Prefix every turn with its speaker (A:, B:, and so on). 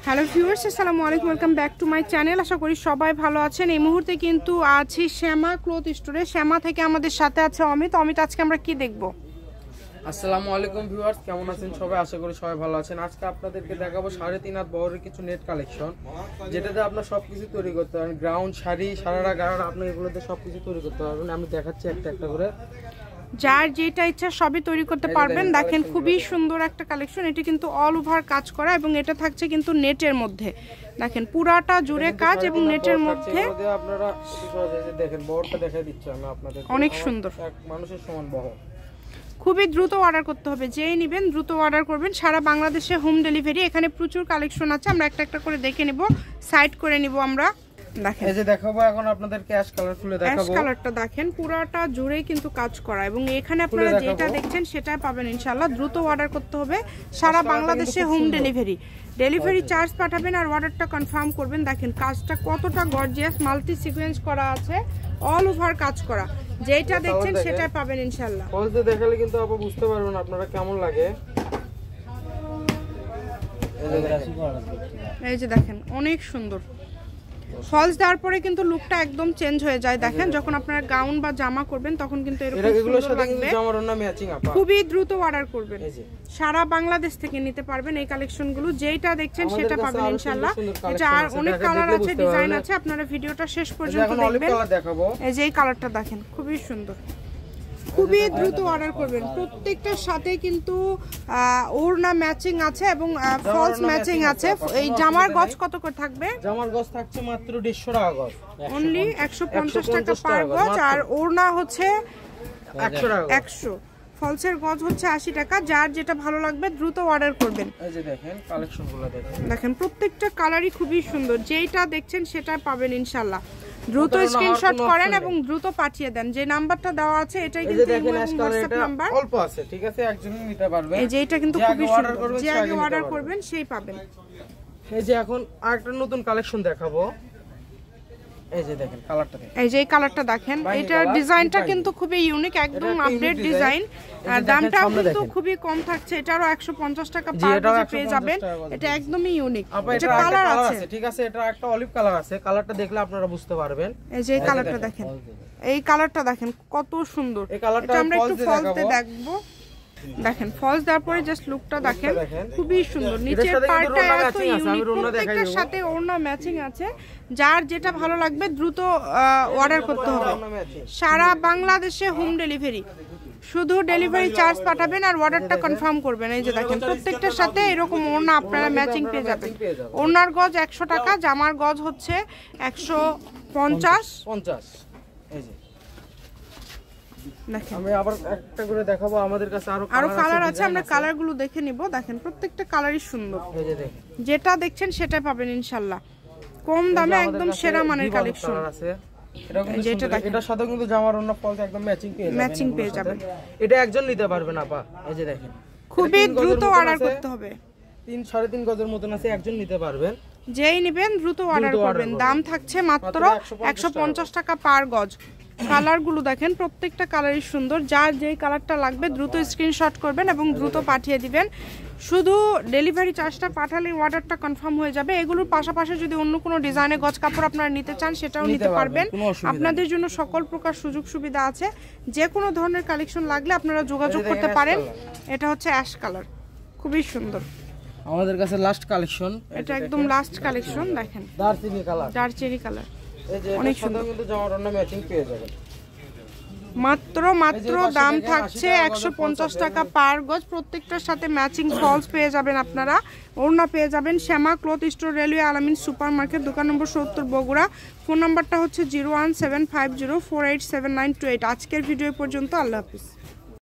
A: Hello viewers, আসসালামু আলাইকুম, welcome back to my channel. আশা করি সবাই ভালো আছেন। এই মুহূর্তে কিন্তু আছি শ্যামা ক্লথ স্টোরে। শ্যামা থেকে আমাদের সাথে আছে অমিত। আজকে আমরা কি দেখব?
B: আসসালামু আলাইকুম ভিউয়ার্স, কেমন আছেন সবাই? আশা করি সবাই ভালো আছেন। আজকে আপনাদেরকে দেখাবো 3.5 হাত বহরের কিছু নেট কালেকশন, যেটাতে আপনার সবকিছু তৈরি করতে পারবেন। গ্রাউন্ড, শাড়ি, সারারা, গারারা, আপনি এগুলোতে সবকিছু তৈরি করতে পারবেন। আমি দেখাচ্ছি একটা একটা করে,
A: যার যেটা ইচ্ছা সবই তৈরি করতে পারবেন। দেখেন খুবই সুন্দর একটা কালেকশন। এটি কিন্তু অল ওভার কাজ করা এবং এটা থাকছে কিন্তু নেটের মধ্যে। দেখেন পুরাটা জুড়ে কাজ এবং নেটের মধ্যে।
B: আপনারা দেখেন বহরটা দেখাই দিচ্ছি আমি আপনাদের,
A: অনেক সুন্দর,
B: এক মানুষের সমান বহর।
A: খুবই দ্রুত অর্ডার করতে হবে, যেই নেবেন দ্রুত অর্ডার করবেন। সারা বাংলাদেশে হোম ডেলিভারি। এখানে প্রচুর কালেকশন আছে, আমরা একটা একটা করে দেখে নিব, সাইড করে নিব আমরা। দেখেন এই যে দেখাবো এখন আপনাদেরকে অ্যাশ কালার খুলে দেখাবো। অ্যাশ কালারটা দেখেন পুরাটা জুড়েই কিন্তু কাজ করা এবং এখানে আপনারা যেটা দেখছেন সেটাই পাবেন ইনশাআল্লাহ। দ্রুত অর্ডার করতে হবে। সারা বাংলাদেশে হোম ডেলিভারি। ডেলিভারি চার্জ পাঠাবেন আর অর্ডারটা কনফার্ম করবেন। দেখেন কাজটা কতটা গর্জিয়াস, মাল্টি সিকোয়েন্স করা আছে, অল ওভার কাজ করা। যেটা দেখছেন সেটাই পাবেন ইনশাআল্লাহ।
B: ফলসে দেখালে কিন্তু আপনি বুঝতে পারবেন আপনারা কেমন লাগে।
A: এই যে দেখেন অনেক সুন্দর। ফলস দেওয়ার পরে কিন্তু লুকটা একদম চেঞ্জ হয়ে যায়। দেখেন যখন আপনারা গাউন বা জামা করবেন তখন কিন্তু এরকম সুন্দর লাগবে। খুবই দ্রুত অর্ডার করবেন। সারা বাংলাদেশ থেকে নিতে পারবেন এই কালেকশনগুলো। যেটা দেখছেন সেটা পাবেন ইনশাআল্লাহ। এটা আর অনেক কালার আছে, ডিজাইন আছে, আপনারা ভিডিওটা শেষ পর্যন্ত দেখবেন। এই যে এই কালারটা দেখেন খুবই সুন্দর। খুবই দ্রুত অর্ডার করবেন। প্রত্যেকটার সাথে কিন্তু ওড়না ম্যাচিং আছে এবং ফলস ম্যাচিং আছে। এই জামার গজ কত করে থাকবে?
B: জামার গজ থাকছে মাত্র 150 টাকা গজ,
A: অনলি 150 টাকা পার গজ। আর ওড়না হচ্ছে
B: 100 টাকা,
A: 100। ফলসের গজ হচ্ছে 80 টাকা। যার যেটা ভালো লাগবে দ্রুত অর্ডার করবেন।
B: এই যে দেখেন কালেকশনগুলো দেখেন।
A: দেখেন প্রত্যেকটা কালারই খুবই সুন্দর। যেটা দেখছেন সেটা পাবেন ইনশাআল্লাহ। দ্রুত স্ক্রিনশট করেন এবং দ্রুত পাঠিয়ে দেন। যে নাম্বারটা দেওয়া আছে এটাই কিন্তু হোয়াটসঅ্যাপ নাম্বার।
B: অল্প আছে, ঠিক আছে, একজনই নিতে পারবে।
A: এই যে এটা কিন্তু খুবই সুন্দর। যে আগে অর্ডার করবেন সেই পাবেন।
B: এই যে এখন আরেকটা নতুন কালেকশন দেখাবো। এই যে দেখেন কালারটা দেখেন।
A: এই যে এই কালারটা দেখেন। এটার ডিজাইনটা কিন্তু খুবই ইউনিক, একদম আপডেট ডিজাইন। আর দামটা কিন্তু খুবই কম থাকছে। এটারও 150 টাকা পার গজে পেয়ে যাবেন। এটা একদমই ইউনিক।
B: এটা কালার আছে, ঠিক আছে, এটা একটা অলিভ কালার আছে। কালারটা দেখলে আপনারা বুঝতে পারবেন।
A: এই যে এই কালারটা দেখেন। এই কালারটা দেখেন কত সুন্দর। এটা আমরা একটু ফলসে দেখবো। দেখেন ফলস দেওয়ার পরে জাস্ট লুকটা দেখেন, খুবই সুন্দর। নিচের পার্টটা এত ইউনিক, প্রত্যেকটার সাথে ওড়না ম্যাচিং আছে। যার যেটা ভালো লাগবে দ্রুত অর্ডার করতে হবে। সারা বাংলাদেশে হোম ডেলিভারি। শুধু ডেলিভারি চার্জ পাঠাবেন আর অর্ডারটা কনফার্ম করবেন। এই যে দেখেন প্রত্যেকটার সাথে এরকম ওড়না আপনারা ম্যাচিং পেয়ে যাবেন। ওড়নার গজ 100 টাকা, জামার গজ হচ্ছে 150।
B: এই যে
A: দেখেন
B: আমি আবার একটা করে দেখাবো। আমাদের কাছে আরো
A: কালার আছে, আমরা কালারগুলো দেখে নিব। দেখেন প্রত্যেকটা কালারই সুন্দর।
B: এই যে দেখেন
A: যেটা দেখছেন সেটাই পাবেন ইনশাআল্লাহ। কম দামে একদম সেরা মানের কালেকশন
B: আছে। এটার সাথে কিন্তু জামার ওড়না ফলস একদম ম্যাচিং পেয়ে যাবেন। এটা একজন নিতে পারবেন আপা। এই যে দেখেন
A: খুবই দ্রুত অর্ডার করতে হবে।
B: 3-3.5 গজের মতন আছে, একজন নিতে পারবেন।
A: যেই নেবেন দ্রুত অর্ডার করবেন। দাম থাকছে মাত্র 150 টাকা পার গজ। কালারগুলো দেখেন প্রত্যেকটা কালারই সুন্দর। যার যেই কালারটা লাগবে দ্রুত স্ক্রিনশট করবেন এবং দ্রুত পাঠিয়ে দিবেন। শুধু ডেলিভারি চার্জটা পাঠালে অর্ডারটা কনফার্ম হয়ে যাবে। এগুলোর পাশাপাশি যদি অন্য কোনো ডিজাইনের গজ কাপড় আপনারা নিতে চান সেটাও নিতে পারবেন। আপনাদের জন্য সকল প্রকার সুযোগ সুবিধা আছে। যে কোনো ধরনের কালেকশন লাগলে আপনারা যোগাযোগ করতে পারেন। এটা হচ্ছে অ্যাশ কালার, খুবই সুন্দর।
B: আমাদের কাছে লাস্ট কালেকশন,
A: এটা একদম লাস্ট কালেকশন। দেখেন দারচিনি কালার,
B: অনেক সুন্দর, কিন্তু জামার ওড়না ম্যাচিং পেয়ে যাবেন।
A: মাত্র দাম থাকছে 150 টাকা পার গজ। প্রত্যেকটার সাথে ম্যাচিং ফলস পেয়ে যাবেন আপনারা। ওড়না পেয়ে যাবেন। শ্যামা ক্লথ স্টোর, রেলওয়ে আলামিন সুপার মার্কেট, দোকান নম্বর 70, বগুড়া। ফোন নাম্বারটা হচ্ছে 01750487928। আজকের ভিডিও পর্যন্ত। আল্লাহ হাফিজ।